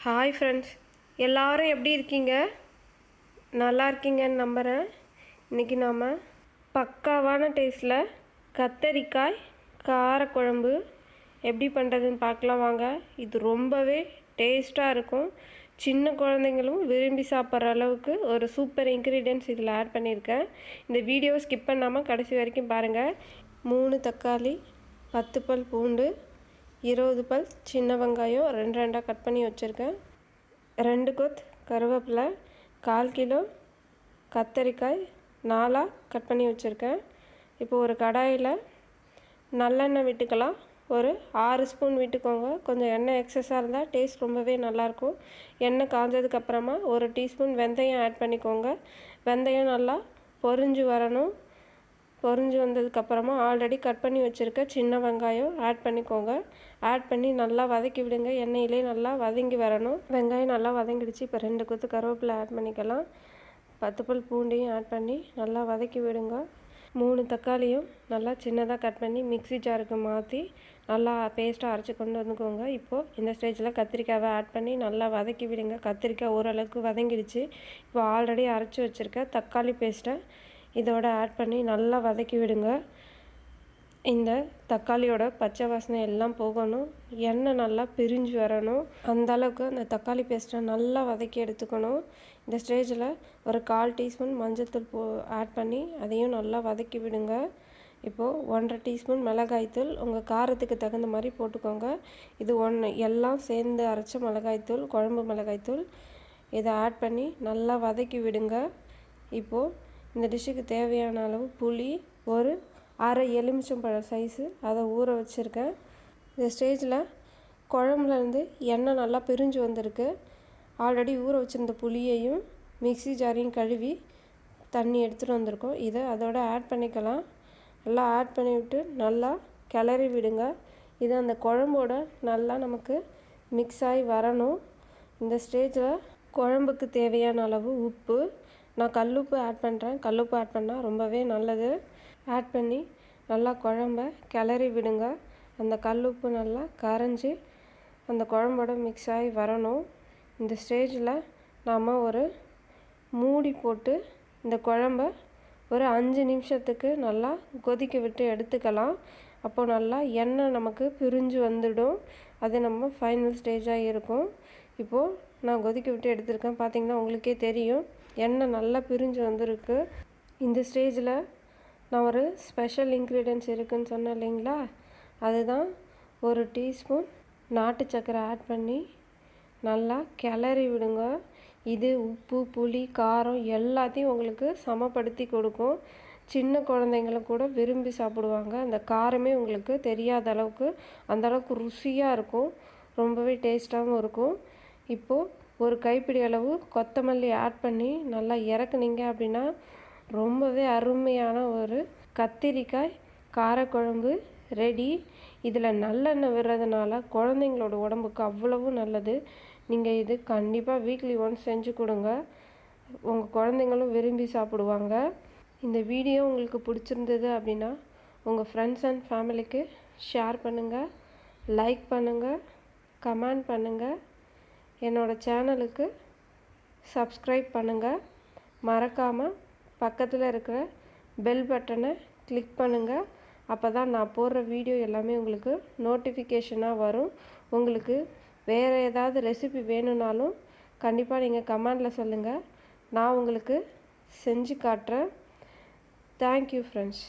Hi friends, எல்லோரும் எப்படி இருக்கீங்க? நல்லா இருக்கீங்கன்னு நம்புகிறேன். இன்றைக்கி நாம் பக்காவான டேஸ்ட்டில் கத்தரிக்காய் காரக்குழம்பு எப்படி பண்ணுறதுன்னு பார்க்கலாம் வாங்க. இது ரொம்பவே டேஸ்ட்டாக இருக்கும். சின்ன குழந்தைங்களும் விரும்பி சாப்பிட்ற அளவுக்கு ஒரு சூப்பர் இன்க்ரீடியன்ட்ஸ் இதில் ஆட் பண்ணியிருக்கேன். இந்த வீடியோவை ஸ்கிப் பண்ணாமல் கடைசி வரைக்கும் பாருங்கள். 3 தக்காளி, 10 பல் பூண்டு, 20 பல் சின்ன வெங்காயம் 2 கட் பண்ணி வச்சுருக்கேன். 2 கொத்து கருவேப்பிலை, 1/4 கிலோ கத்தரிக்காய் 4 கட் பண்ணி வச்சுருக்கேன். இப்போ ஒரு கடாயில் நல்லெண்ணெய் விட்டுக்கலாம். ஒரு 6 ஸ்பூன் விட்டுக்கோங்க. கொஞ்சம் எண்ணெய் எக்ஸஸாக இருந்தால் டேஸ்ட் ரொம்பவே நல்லாயிருக்கும். எண்ணெய் காஞ்சதுக்கப்புறமா 1 டீஸ்பூன் வெந்தயம் ஆட் பண்ணிக்கோங்க. வெந்தயம் நல்லா பொரிஞ்சு வரணும். பொரிஞ்சு வந்ததுக்கப்புறமா ஆல்ரெடி கட் பண்ணி வச்சுருக்க சின்ன வெங்காயம் ஆட் பண்ணிக்கோங்க. ஆட் பண்ணி நல்லா வதக்கி விடுங்க. எண்ணெயிலே நல்லா வதங்கி வரணும். வெங்காயம் நல்லா வதங்கிடுச்சு. இப்போ 2 கொத்து கருவேப்பிலை ஆட் பண்ணிக்கலாம். 10 பல் பூண்டையும் ஆட் பண்ணி நல்லா வதக்கி விடுங்க. 3 தக்காளியும் நல்லா சின்னதாக கட் பண்ணி மிக்ஸி ஜாருக்கு மாற்றி நல்லா பேஸ்ட்டாக அரைச்சி கொண்டு வந்துக்கோங்க. இப்போது இந்த ஸ்டேஜில் கத்திரிக்காவை ஆட் பண்ணி நல்லா வதக்கி விடுங்க. கத்திரிக்காய் ஓரளவுக்கு வதங்கிடுச்சு. இப்போ ஆல்ரெடி அரைச்சி வச்சுருக்க தக்காளி பேஸ்ட்டை இதோட ஆட் பண்ணி நல்லா வதக்கி விடுங்க. இந்த தக்காளியோட பச்சை வாசனை எல்லாம் போகணும். எண்ணெய் நல்லா பிரிஞ்சு வரணும். அந்த அளவுக்கு அந்த தக்காளி பேஸ்ட்டை நல்லா வதக்கி எடுத்துக்கணும். இந்த ஸ்டேஜில் ஒரு 1/4 டீஸ்பூன் மஞ்சள்தூள் ஆட் பண்ணி அதையும் நல்லா வதக்கி விடுங்க. இப்போது 1/2 டீஸ்பூன் மிளகாய்த்தூள் உங்கள் காரத்துக்கு தகுந்த மாதிரி போட்டுக்கோங்க. இது எல்லாம் சேர்ந்து அரைச்ச மிளகாய்த்தூள், குழம்பு மிளகாய்த்தூள். இதை ஆட் பண்ணி நல்லா வதக்கி விடுங்க. இப்போது இந்த டிஷ்ஷுக்கு தேவையான அளவு புளி, ஒரு அரை எலுமிச்சம்பழம் சைஸு அதை ஊற வச்சுருக்கேன். இந்த ஸ்டேஜில் குழம்புலேருந்து எண்ணெய் நல்லா பிரிஞ்சு வந்திருக்கு. ஆல்ரெடி ஊற வச்சுருந்த புளியையும் மிக்ஸி ஜாரையும் கழுவி தண்ணி எடுத்துகிட்டு வந்திருக்கோம். இதை அதோட ஆட் பண்ணிக்கலாம். நல்லா ஆட் பண்ணிவிட்டு நல்லா கிளறி விடுங்க. இது அந்த குழம்போட நல்லா நமக்கு மிக்ஸ் ஆகி வரணும். இந்த ஸ்டேஜில் குழம்புக்கு தேவையான அளவு உப்பு, நான் கல்லுப்பு ஆட் பண்ணுறேன். கல்லுப்பு ஆட் பண்ணால் ரொம்பவே நல்லது. ஆட் பண்ணி நல்லா குழம்ப கிளறி விடுங்க. அந்த கல்லுப்பு நல்லா கரைஞ்சி அந்த குழம்போட மிக்ஸ் ஆகி வரணும். இந்த ஸ்டேஜில் நாம் ஒரு மூடி போட்டு இந்த குழம்ப ஒரு 5 நிமிஷத்துக்கு நல்லா கொதிக்க விட்டு எடுத்துக்கலாம். அப்போ நல்லா எண்ணெய் நமக்கு பிரிஞ்சு வந்துடும். அது நம்ம ஃபைனல் ஸ்டேஜாக இருக்கும். இப்போது நான் கொதிக்க விட்டு எடுத்துருக்கேன். பார்த்திங்கன்னா உங்களுக்கே தெரியும், எண்ணெய் நல்லா பிரிஞ்சு வந்திருக்கு. இந்த ஸ்டேஜில் நான் ஒரு ஸ்பெஷல் இன்க்ரீடியன்ட்ஸ் இருக்குதுன்னு சொன்னேன் இல்லைங்களா, அதுதான் 1 டீஸ்பூன் நாட்டு சர்க்கரை ஆட் பண்ணி நல்லா கிளறி விடுங்க. இது உப்பு, புளி, காரம் எல்லாத்தையும் உங்களுக்கு சமப்படுத்தி கொடுக்கும். சின்ன குழந்தைங்களும் கூட விரும்பி சாப்பிடுவாங்க. அந்த காரமே உங்களுக்கு தெரியாத அளவுக்கு அந்தளவுக்கு ருசியாக இருக்கும். ரொம்பவே டேஸ்ட்டாகவும் இருக்கும். இப்போது ஒரு கைப்பிடி அளவு கொத்தமல்லி ஆட் பண்ணி நல்லா இறக்குனீங்க அப்படின்னா ரொம்பவே அருமையான ஒரு கத்திரிக்காய் காரக்குழம்பு ரெடி. இதில் நல்லெண்ணெய் விடுறதுனால குழந்தைங்களோட உடம்புக்கு அவ்வளவு நல்லது. நீங்கள் இது கண்டிப்பாக வீக்லி ஒன்ஸ் செஞ்சு கொடுங்க. உங்கள் குழந்தைங்களும் விரும்பி சாப்பிடுவாங்க. இந்த வீடியோ உங்களுக்கு பிடிச்சிருந்தது அப்படின்னா உங்கள் ஃப்ரெண்ட்ஸ் அண்ட் ஃபேமிலிக்கு ஷேர் பண்ணுங்கள், லைக் பண்ணுங்கள், கமெண்ட் பண்ணுங்கள். என்னோடய சேனலுக்கு சப்ஸ்கிரைப் பண்ணுங்கள். மறக்காமல் பக்கத்தில் இருக்கிற பெல் பட்டனை கிளிக் பண்ணுங்கள். அப்போ தான் நான் போடுற வீடியோ எல்லாமே உங்களுக்கு நோட்டிஃபிகேஷனாக வரும். உங்களுக்கு வேறு ஏதாவது ரெசிபி வேணும்னாலும் கண்டிப்பாக நீங்கள் கமெண்டில் சொல்லுங்கள். நான் உங்களுக்கு செஞ்சு காட்டுறேன். Thank you friends.